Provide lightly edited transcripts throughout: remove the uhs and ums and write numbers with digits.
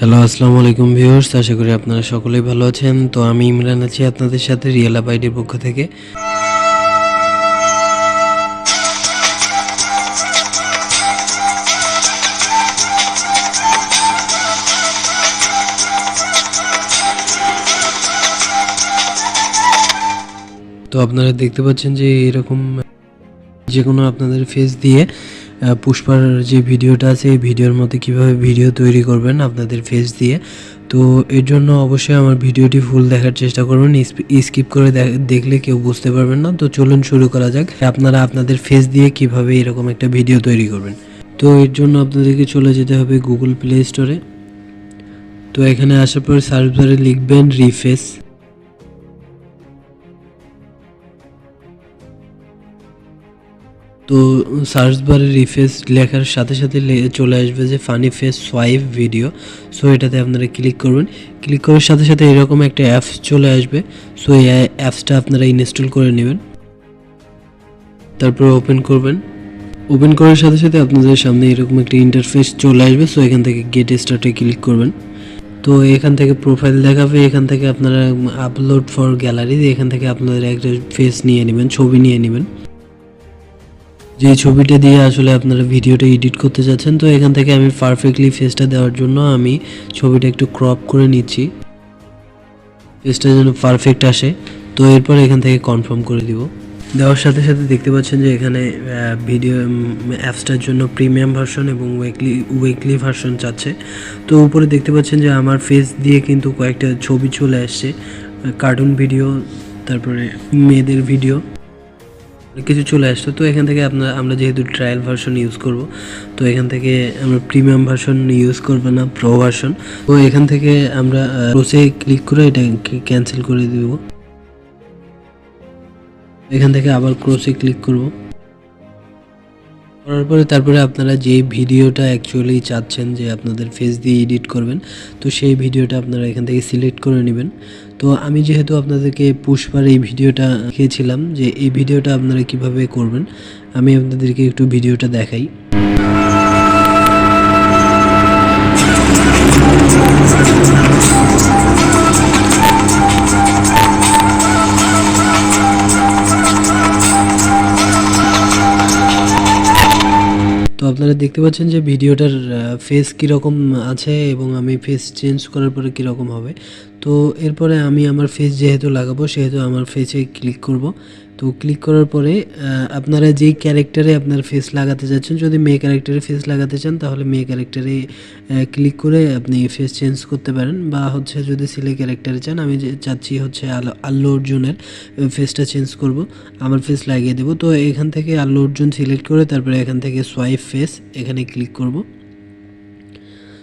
Hello, আসসালামু আলাইকুম viewers. আশা করি আপনারা সকলেই ভালো আছেন। তো আমি ইমরান আছি আপনাদের সাথে রিয়েল আপ আইডির পক্ষ থেকে। তো আপনারা দেখতে পাচ্ছেন যে এরকম যে কোনো আপনাদের ফেস দিয়ে পুষ্পার যে ভিডিওটা আছে এই ভিডিওর মধ্যে কিভাবে ভিডিও তৈরি করবেন আপনাদের ফেস দিয়ে। তো এর জন্য অবশ্যই আমার ভিডিওটি ফুল দেখার চেষ্টা করবেন, স্কিপ করে দেখলে কেউ বুঝতে পারবেন না। তো চলুন শুরু করা যাক। আপনারা আপনাদের ফেস দিয়ে কিভাবে এরকম একটা ভিডিও তৈরি করবেন। তো এর জন্য আপনাদেরকে চলে যেতে হবে গুগল প্লে স্টোরে। তো এখানে আসার পর সার্চ বারে লিখবেন রিফেস। তো সার্চ বারে রিফেস লেখার সাথে সাথে চলে আসবে যে funny face swipe video. So এটাতে আপনারা ক্লিক করবেন। ক্লিক করার সাথে সাথে এরকম একটা অ্যাপস চলে আসবে। সো এই অ্যাপসটা আপনারা ইনস্টল করে নেবেন, তারপর ওপেন করবেন। ওপেন করার সাথে সাথে আপনাদের সামনে এরকম একটা ইন্টারফেস চলে আসবে। সো এখান থেকে গেট স্টার্টে ক্লিক করবেন। তো এখান থেকে প্রোফাইল দেখাবে, এখান থেকে আপনারা আপলোড ফর গ্যালারি, এখান থেকে আপনাদের একটা ফেস নিয়ে নেবেন, ছবি নিয়ে নেবেন, যে ছবিটা দিয়ে আসলে আপনারা ভিডিওটা এডিট করতে যাচ্ছেন। তো এখান থেকে আমি পারফেক্টলি ফেসটা দেওয়ার জন্য আমি ছবিটা একটু ক্রপ করে নিচ্ছি, ফেসটা যেন পারফেক্ট আসে। তো এরপর এখান থেকে কনফার্ম করে দিব। দেওয়ার সাথে সাথে দেখতে পাচ্ছেন যে এখানে ভিডিও অ্যাপসটার জন্য প্রিমিয়াম ভার্সন এবং উইকলি ভার্সন চাচ্ছে। তো উপরে দেখতে পাচ্ছেন যে আমার ফেস দিয়ে কিন্তু কয়েকটা ছবি চলে আসছে, কার্টুন ভিডিও, তারপরে মেয়েদের ভিডিও কিছু চলে আসতো। তো এখান থেকে আমরা যেহেতু ট্রায়াল ভার্সন ইউজ করব, তো এখান থেকে আমরা প্রিমিয়াম ভার্সন ইউজ করব না, প্রো ভার্সন। তো এখান থেকে আমরা প্রোসে ক্লিক করে এটা ক্যান্সেল করে দেব। এখান থেকে আবার ক্রসে ক্লিক করব। করার পরে তারপরে আপনারা যে ভিডিওটা অ্যাকচুয়ালি চাচ্ছেন যে আপনাদের ফেস দিয়ে এডিট করবেন, তো সেই ভিডিওটা আপনারা এখান থেকে সিলেক্ট করে নেবেন। তো আমি যেহেতু আপনাদেরকে পুষ্পার এই ভিডিওটা দেখিয়েছিলাম যে এই ভিডিওটা আপনারা কিভাবে করবেন, আমি আপনাদেরকে একটু ভিডিওটা দেখাই। তো আপনারা দেখতে পাচ্ছেন যে ভিডিওটার ফেস কীরকম আছে এবং আমি ফেস চেঞ্জ করার পরে কীরকম হবে। তো এরপরে আমি আমার ফেস যেহেতু লাগাবো সেহেতু আমার ফেসে ক্লিক করব। তো ক্লিক করার পরে আপনারা যেই ক্যারেক্টারে আপনার ফেস লাগাতে যাচ্ছেন, যদি মেয়ে ক্যারেক্টারে ফেস লাগাতে চান তাহলে মেয়ে ক্যারেক্টারে ক্লিক করে আপনি ফেস চেঞ্জ করতে পারেন, বা হচ্ছে যদি ছেলে ক্যারেক্টারে চান, আমি চাচ্ছি হচ্ছে আল্লু অর্জুনের ফেসটা চেঞ্জ করব, আমার ফেস লাগিয়ে দেবো। তো এখান থেকে আল্লু অর্জুন সিলেক্ট করে তারপরে এখান থেকে সোয়াইপ ফেস এখানে ক্লিক করব।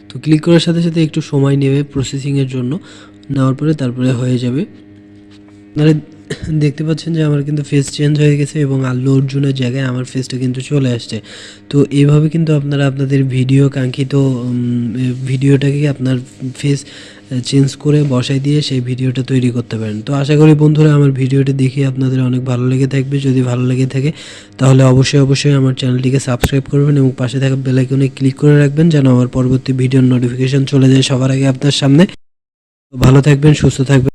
তো ক্লিক করার সাথে সাথে একটু সময় নেবে প্রসেসিংয়ের জন্য, নেওয়ার পরে তারপরে হয়ে যাবে। আপনারা দেখতে পাচ্ছেন যে আমার কিন্তু ফেস চেঞ্জ হয়ে গেছে এবং আল্লু অর্জুনের জায়গায় আমার ফেসটা কিন্তু চলে আসছে। তো এইভাবে কিন্তু আপনারা আপনাদের ভিডিও কাঙ্ক্ষিত ভিডিওটাকে আপনার ফেস চেঞ্জ করে বসাই দিয়ে সেই ভিডিওটা তৈরি করতে পারেন। তো আশা করি বন্ধুরা আমার ভিডিওটি দেখে আপনাদের অনেক ভালো লেগে থাকবে। যদি ভালো লেগে থাকে তাহলে অবশ্যই আমার চ্যানেলটিকে সাবস্ক্রাইব করবেন এবং পাশে থাকা বেল আইকনে ক্লিক করে রাখবেন যেন আমার পরবর্তী ভিডিওর নোটিফিকেশন চলে যায় সবার আগে আপনার সামনে। ভালো থাকবেন, সুস্থ থাকবেন।